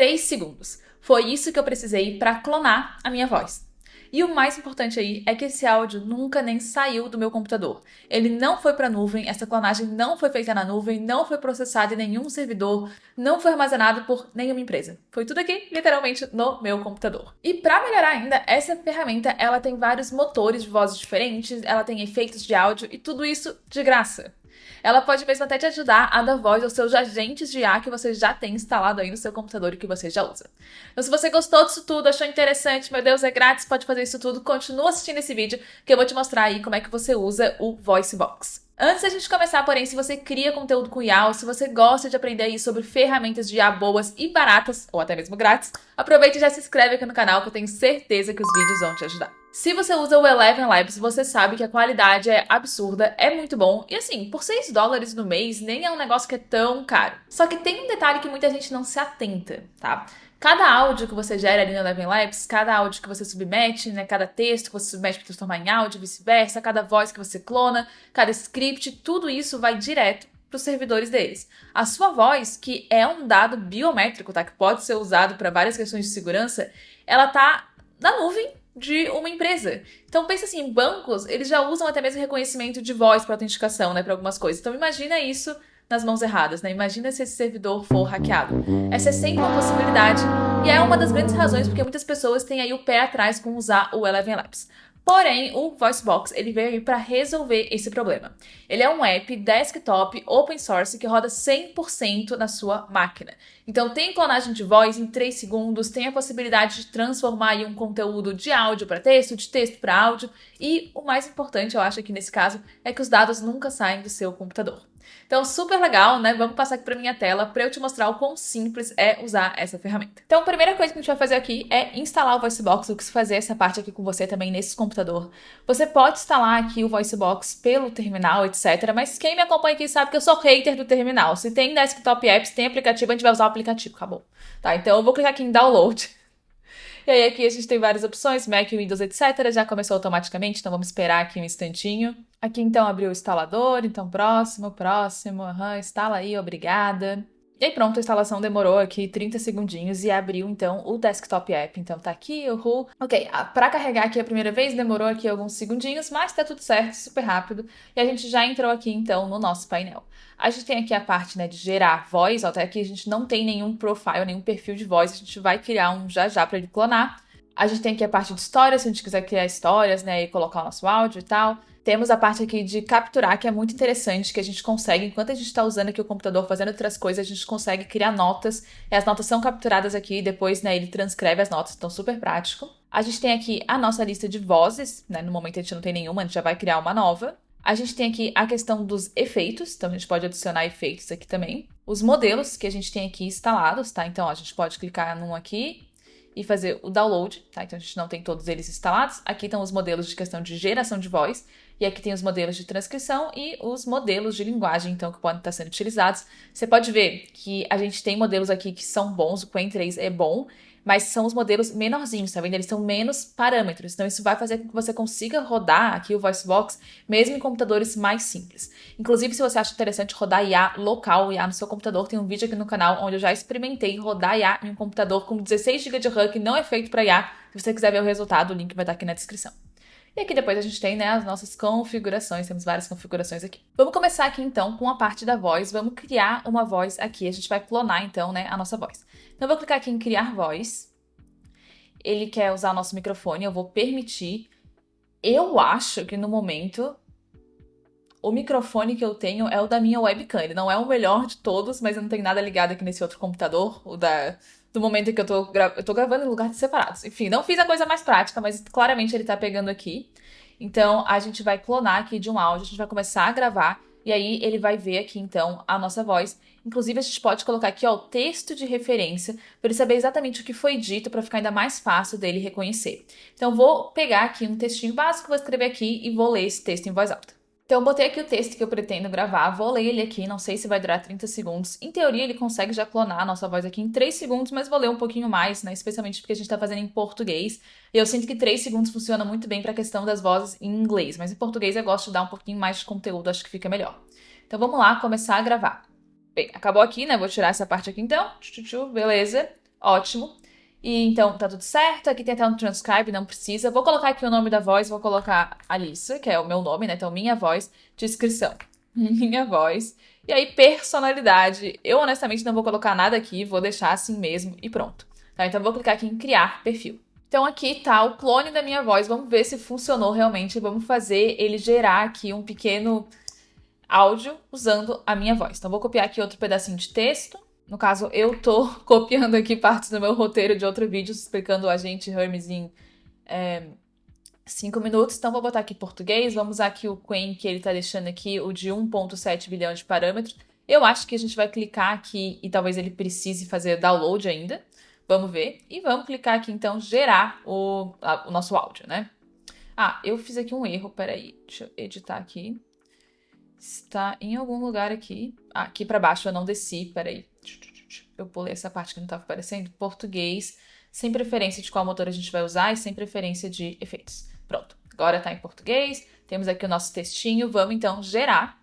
3 segundos. Foi isso que eu precisei para clonar a minha voz. E o mais importante aí é que esse áudio nunca nem saiu do meu computador. Ele não foi para a nuvem, essa clonagem não foi feita na nuvem, não foi processada em nenhum servidor, não foi armazenado por nenhuma empresa. Foi tudo aqui, literalmente, no meu computador. E para melhorar ainda, essa ferramenta ela tem vários motores de vozes diferentes, ela tem efeitos de áudio e tudo isso de graça. Ela pode mesmo até te ajudar a dar voz aos seus agentes de IA que você já tem instalado aí no seu computador e que você já usa. Então, se você gostou disso tudo, achou interessante, meu Deus, é grátis, pode fazer isso tudo, continua assistindo esse vídeo que eu vou te mostrar aí como é que você usa o VoiceBox. Antes da gente começar, porém, se você cria conteúdo com IA ou se você gosta de aprender aí sobre ferramentas de IA boas e baratas, ou até mesmo grátis, aproveite e já se inscreve aqui no canal que eu tenho certeza que os vídeos vão te ajudar. Se você usa o Eleven Labs, você sabe que a qualidade é absurda, é muito bom, e assim, por $6 no mês, nem é um negócio que é tão caro. Só que tem um detalhe que muita gente não se atenta, tá? Cada áudio que você gera ali no Eleven Labs, cada áudio que você submete, né, cada texto que você submete para transformar em áudio, vice-versa, cada voz que você clona, cada script, tudo isso vai direto para os servidores deles. A sua voz, que é um dado biométrico, tá, que pode ser usado para várias questões de segurança, ela tá na nuvem de uma empresa. Então pensa assim, bancos, eles já usam até mesmo reconhecimento de voz para autenticação, né, para algumas coisas. Então imagina isso nas mãos erradas, né? Imagina se esse servidor for hackeado. Essa é sempre uma possibilidade e é uma das grandes razões porque muitas pessoas têm aí o pé atrás com usar o Eleven Labs. Porém, o VoiceBox ele veio aí para resolver esse problema. Ele é um app desktop open source que roda 100% na sua máquina. Então tem clonagem de voz em 3 segundos, tem a possibilidade de transformar aí um conteúdo de áudio para texto, de texto para áudio e o mais importante, eu acho aqui nesse caso, é que os dados nunca saem do seu computador. Então, super legal, né? Vamos passar aqui para minha tela para eu te mostrar o quão simples é usar essa ferramenta. Então, a primeira coisa que a gente vai fazer aqui é instalar o VoiceBox. Eu quis fazer essa parte aqui com você também nesse computador. Você pode instalar aqui o VoiceBox pelo terminal, etc. Mas quem me acompanha aqui sabe que eu sou hater do terminal. Se tem desktop apps, tem aplicativo, a gente vai usar o aplicativo, acabou. Tá, então eu vou clicar aqui em download. E aí aqui a gente tem várias opções, Mac, Windows, etc. Já começou automaticamente, então vamos esperar aqui um instantinho. Aqui então abriu o instalador, então próximo, instala aí, obrigada. E aí pronto, a instalação demorou aqui 30 segundinhos e abriu então o desktop app. Então tá aqui, uhul. Ok, pra carregar aqui a primeira vez demorou aqui alguns segundinhos, mas tá tudo certo, super rápido. E a gente já entrou aqui então no nosso painel. A gente tem aqui a parte, né, de gerar voz, até aqui a gente não tem nenhum profile, nenhum perfil de voz, a gente vai criar um já para ele clonar. A gente tem aqui a parte de histórias, se a gente quiser criar histórias, né, e colocar o nosso áudio e tal. Temos a parte aqui de capturar, que é muito interessante, que a gente consegue, enquanto a gente está usando aqui o computador, fazendo outras coisas, a gente consegue criar notas, e as notas são capturadas aqui, e depois, né, ele transcreve as notas, então super prático. A gente tem aqui a nossa lista de vozes, né, no momento a gente não tem nenhuma, a gente já vai criar uma nova. A gente tem aqui a questão dos efeitos, então a gente pode adicionar efeitos aqui também. Os modelos que a gente tem aqui instalados, tá? Então, ó, a gente pode clicar num aqui e fazer o download, tá? Então a gente não tem todos eles instalados. Aqui estão os modelos de questão de geração de voz, e aqui tem os modelos de transcrição e os modelos de linguagem, então, que podem estar sendo utilizados. Você pode ver que a gente tem modelos aqui que são bons, o Qwen 3 é bom, mas são os modelos menorzinhos, tá vendo? Eles são menos parâmetros, então isso vai fazer com que você consiga rodar aqui o VoiceBox mesmo em computadores mais simples. Inclusive, se você acha interessante rodar IA local, IA no seu computador, tem um vídeo aqui no canal onde eu já experimentei rodar IA em um computador com 16 GB de RAM que não é feito para IA. Se você quiser ver o resultado, o link vai estar aqui na descrição. E aqui depois a gente tem, né, as nossas configurações, temos várias configurações aqui. Vamos começar aqui então com a parte da voz, vamos criar uma voz aqui, a gente vai clonar então, né, a nossa voz. Então eu vou clicar aqui em criar voz, ele quer usar o nosso microfone, eu vou permitir. Eu acho que no momento o microfone que eu tenho é o da minha webcam, ele não é o melhor de todos, mas eu não tenho nada ligado aqui nesse outro computador, do momento em que eu tô gravando em lugares separados. Enfim, não fiz a coisa mais prática, mas claramente ele tá pegando aqui. Então, a gente vai clonar aqui de um áudio, a gente vai começar a gravar, e aí ele vai ver aqui, então, a nossa voz. Inclusive, a gente pode colocar aqui, ó, o texto de referência, para ele saber exatamente o que foi dito, para ficar ainda mais fácil dele reconhecer. Então, vou pegar aqui um textinho básico, vou escrever aqui e vou ler esse texto em voz alta. Então, eu botei aqui o texto que eu pretendo gravar, vou ler ele aqui, não sei se vai durar 30 segundos. Em teoria, ele consegue já clonar a nossa voz aqui em 3 segundos, mas vou ler um pouquinho mais, né? Especialmente porque a gente tá fazendo em português. E eu sinto que 3 segundos funciona muito bem para a questão das vozes em inglês, mas em português eu gosto de dar um pouquinho mais de conteúdo, acho que fica melhor. Então, vamos lá, começar a gravar. Bem, acabou aqui, né? Vou tirar essa parte aqui então. Beleza. Ótimo. E então, tá tudo certo. Aqui tem até um transcribe, não precisa. Vou colocar aqui o nome da voz, vou colocar Alice, que é o meu nome, né? Então, minha voz, descrição. Minha voz. E aí, personalidade. Eu, honestamente, não vou colocar nada aqui, vou deixar assim mesmo e pronto. Tá? Então, eu vou clicar aqui em criar perfil. Então, aqui tá o clone da minha voz. Vamos ver se funcionou realmente. Vamos fazer ele gerar aqui um pequeno áudio usando a minha voz. Então, vou copiar aqui outro pedacinho de texto. No caso, eu tô copiando aqui partes do meu roteiro de outro vídeo explicando o agente Hermes em 5 minutos. Então, vou botar aqui português. Vamos usar aqui o Quen que ele tá deixando aqui, o de 1.7 bilhão de parâmetros. Eu acho que a gente vai clicar aqui e talvez ele precise fazer download ainda. Vamos ver. E vamos clicar aqui, então, gerar o nosso áudio, né? Eu fiz aqui um erro. Peraí, deixa eu editar aqui. Está em algum lugar aqui. Aqui pra baixo eu não desci, peraí. Eu pulei essa parte que não estava aparecendo. Português, sem preferência de qual motor a gente vai usar e sem preferência de efeitos. Pronto, agora tá em português. Temos aqui o nosso textinho. Vamos então gerar.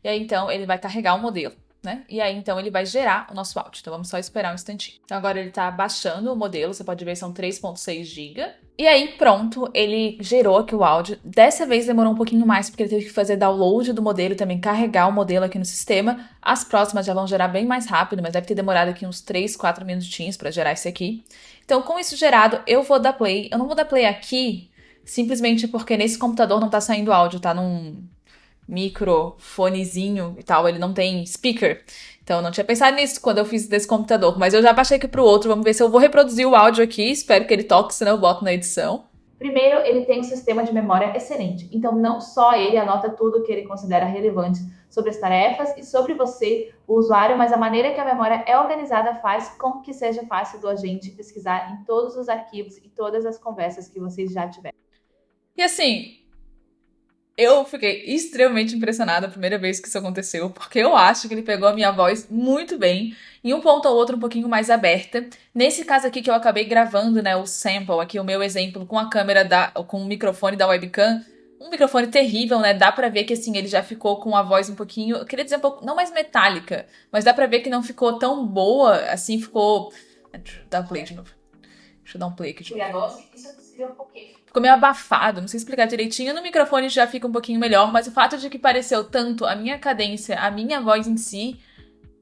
E aí então ele vai carregar o modelo, né? E aí então ele vai gerar o nosso áudio. Então vamos só esperar um instantinho. Então agora ele tá baixando o modelo. Você pode ver, são 3.6 GB. E aí, pronto, ele gerou aqui o áudio. Dessa vez demorou um pouquinho mais, porque ele teve que fazer download do modelo e também carregar o modelo aqui no sistema. As próximas já vão gerar bem mais rápido, mas deve ter demorado aqui uns 3, 4 minutinhos para gerar esse aqui. Então, com isso gerado, eu vou dar play. Eu não vou dar play aqui, simplesmente porque nesse computador não tá saindo áudio, tá num microfonezinho e tal, ele não tem speaker. Então, eu não tinha pensado nisso quando eu fiz desse computador, mas eu já baixei aqui pro outro. Vamos ver se eu vou reproduzir o áudio aqui. Espero que ele toque, senão eu boto na edição. Primeiro, ele tem um sistema de memória excelente. Então, não só ele anota tudo que ele considera relevante sobre as tarefas e sobre você, o usuário, mas a maneira que a memória é organizada faz com que seja fácil do agente pesquisar em todos os arquivos e todas as conversas que vocês já tiveram. E assim, eu fiquei extremamente impressionada a primeira vez que isso aconteceu, porque eu acho que ele pegou a minha voz muito bem, em um ponto ou outro um pouquinho mais aberta. Nesse caso aqui que eu acabei gravando, né, o sample, aqui o meu exemplo com a câmera, com o microfone da webcam, um microfone terrível, né, dá pra ver que assim, ele já ficou com a voz um pouquinho, eu queria dizer um pouco, não mais metálica, mas dá pra ver que não ficou tão boa, assim, ficou... Deixa eu dar um play de novo. Deixa eu dar um play aqui de novo. Ficou meio abafado, não sei explicar direitinho. No microfone já fica um pouquinho melhor, mas o fato de que pareceu tanto a minha cadência, a minha voz em si,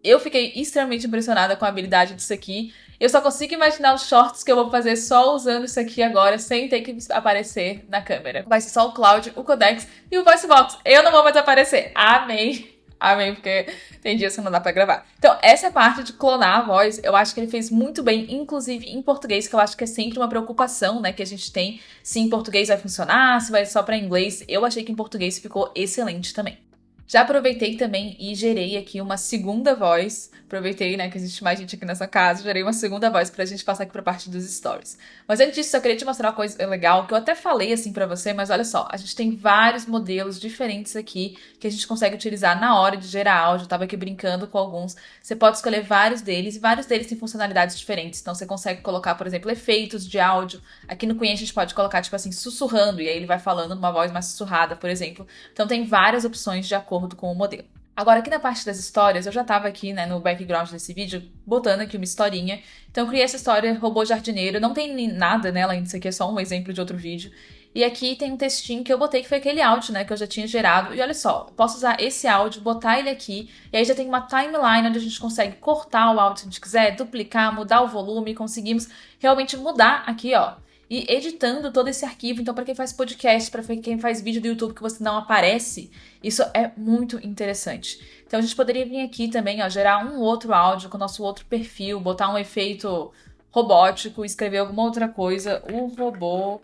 eu fiquei extremamente impressionada com a habilidade disso aqui. Eu só consigo imaginar os shorts que eu vou fazer só usando isso aqui agora, sem ter que aparecer na câmera. Vai ser só o Cloud, o Codex e o VoiceBox. Eu não vou mais aparecer. Amém! Amém, porque tem dias que não dá pra gravar. Então, essa parte de clonar a voz, eu acho que ele fez muito bem, inclusive em português, que eu acho que é sempre uma preocupação, né, que a gente tem, se em português vai funcionar, se vai só pra inglês. Eu achei que em português ficou excelente também. Já aproveitei também e gerei aqui uma segunda voz. Aproveitei, né, que existe mais gente aqui nessa casa. Gerei uma segunda voz pra gente passar aqui pra parte dos stories. Mas antes disso, só queria te mostrar uma coisa legal, que eu até falei assim pra você, mas olha só. A gente tem vários modelos diferentes aqui que a gente consegue utilizar na hora de gerar áudio. Eu tava aqui brincando com alguns. Você pode escolher vários deles, e vários deles têm funcionalidades diferentes. Então, você consegue colocar, por exemplo, efeitos de áudio. Aqui no Quen a gente pode colocar, tipo assim, sussurrando, e aí ele vai falando numa voz mais sussurrada, por exemplo. Então, tem várias opções de acordo com o modelo. Agora, aqui na parte das histórias, eu já tava aqui, né, no background desse vídeo, botando aqui uma historinha. Então, eu criei essa história, robô jardineiro. Não tem nada nela ainda, isso aqui é só um exemplo de outro vídeo. E aqui tem um textinho que eu botei, que foi aquele áudio, né, que eu já tinha gerado. E olha só, eu posso usar esse áudio, botar ele aqui, e aí já tem uma timeline onde a gente consegue cortar o áudio se a gente quiser, duplicar, mudar o volume, conseguimos realmente mudar aqui, ó. E editando todo esse arquivo. Então, para quem faz podcast, para quem faz vídeo do YouTube que você não aparece, isso é muito interessante. Então, a gente poderia vir aqui também, ó, gerar um outro áudio com o nosso outro perfil, botar um efeito robótico, escrever alguma outra coisa. O robô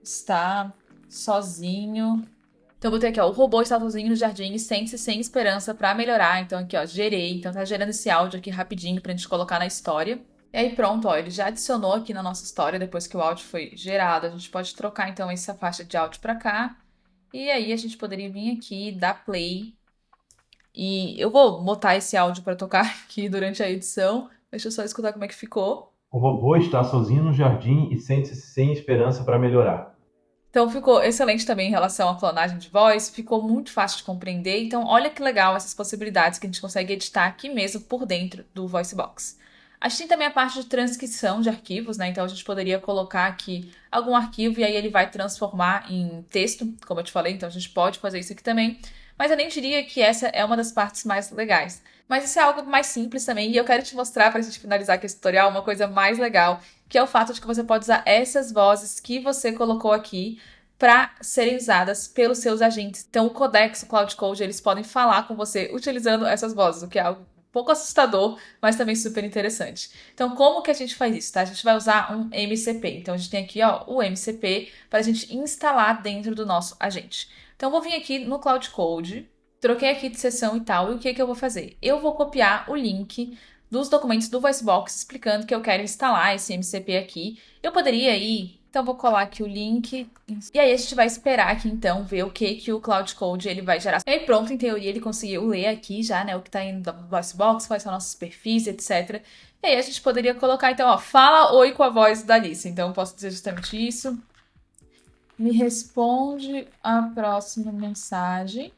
está sozinho. Então, eu botei aqui, ó, o robô está sozinho no jardim e sente-se sem esperança para melhorar. Então, aqui, ó, gerei. Então, tá gerando esse áudio aqui rapidinho pra gente colocar na história. E aí pronto, ó, ele já adicionou aqui na nossa história, depois que o áudio foi gerado. A gente pode trocar, então, essa faixa de áudio pra cá. E aí a gente poderia vir aqui, dar play. E eu vou botar esse áudio pra tocar aqui durante a edição. Deixa eu só escutar como é que ficou. O robô está sozinho no jardim e sente-se sem esperança para melhorar. Então ficou excelente também em relação à clonagem de voz, ficou muito fácil de compreender. Então olha que legal essas possibilidades que a gente consegue editar aqui mesmo por dentro do VoiceBox. A gente tem também a parte de transcrição de arquivos, né? Então a gente poderia colocar aqui algum arquivo e aí ele vai transformar em texto, como eu te falei, então a gente pode fazer isso aqui também. Mas eu nem diria que essa é uma das partes mais legais. Mas isso é algo mais simples também, e eu quero te mostrar, pra gente finalizar aqui esse tutorial, uma coisa mais legal, que é o fato de que você pode usar essas vozes que você colocou aqui para serem usadas pelos seus agentes. Então o Codex, o Cloud Code, eles podem falar com você utilizando essas vozes, o que é algo um pouco assustador, mas também super interessante. Então, como que a gente faz isso, tá? A gente vai usar um MCP. Então, a gente tem aqui, ó, o MCP para a gente instalar dentro do nosso agente. Então, eu vou vir aqui no Cloud Code, troquei aqui de seção e tal, e o que que eu vou fazer? Eu vou copiar o link dos documentos do VoiceBox explicando que eu quero instalar esse MCP aqui. Eu poderia ir... Então, vou colar aqui o link. E aí, a gente vai esperar aqui, então, ver o que o Cloud Code ele vai gerar. E aí, pronto, em teoria, ele conseguiu ler aqui já, né, o que tá indo do VoiceBox, quais são nossos perfis, etc. E aí, a gente poderia colocar, então, ó, fala oi com a voz da Alice. Então, eu posso dizer justamente isso. Me responde a próxima mensagem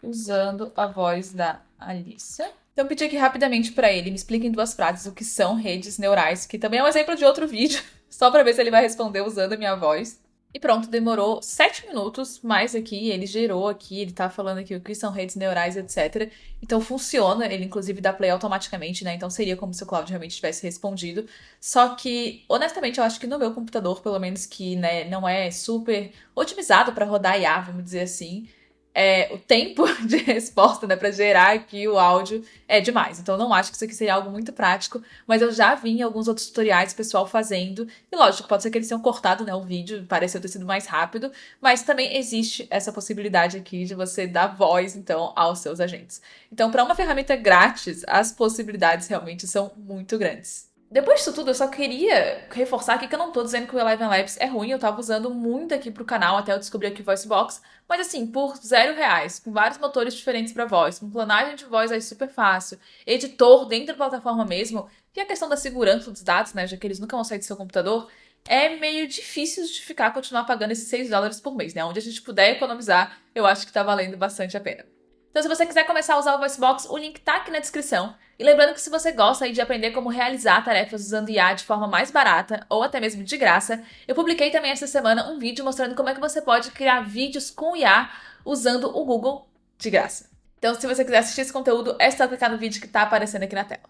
usando a voz da Alice. Então, pedi aqui rapidamente para ele, me explica em 2 frases o que são redes neurais, que também é um exemplo de outro vídeo, só para ver se ele vai responder usando a minha voz. E pronto, demorou 7 minutos, mas aqui ele gerou aqui, ele tá falando aqui o que são redes neurais, etc. Então funciona, ele inclusive dá play automaticamente, né? Então seria como se o Claude realmente tivesse respondido. Só que, honestamente, eu acho que no meu computador, pelo menos que, né, não é super otimizado para rodar IA, vamos dizer assim, o tempo de resposta, né, para gerar aqui o áudio é demais. Então, eu não acho que isso aqui seria algo muito prático, mas eu já vi em alguns outros tutoriais o pessoal fazendo. E lógico, pode ser que eles tenham cortado, né, o vídeo, pareceu ter sido mais rápido, mas também existe essa possibilidade aqui de você dar voz, então, aos seus agentes. Então, para uma ferramenta grátis, as possibilidades realmente são muito grandes. Depois disso tudo, eu só queria reforçar aqui que eu não tô dizendo que o Eleven Labs é ruim, eu tava usando muito aqui pro canal até eu descobrir aqui o VoiceBox, mas assim, por R$0, com vários motores diferentes pra voz, com planagem de voz aí super fácil, editor dentro da plataforma mesmo, e a questão da segurança dos dados, né, já que eles nunca vão sair do seu computador, é meio difícil justificar continuar pagando esses $6 por mês, né, onde a gente puder economizar, eu acho que tá valendo bastante a pena. Então, se você quiser começar a usar o VoiceBox, o link tá aqui na descrição. E lembrando que se você gosta aí de aprender como realizar tarefas usando IA de forma mais barata, ou até mesmo de graça, eu publiquei também essa semana um vídeo mostrando como é que você pode criar vídeos com IA usando o Google de graça. Então, se você quiser assistir esse conteúdo, é só clicar no vídeo que tá aparecendo aqui na tela.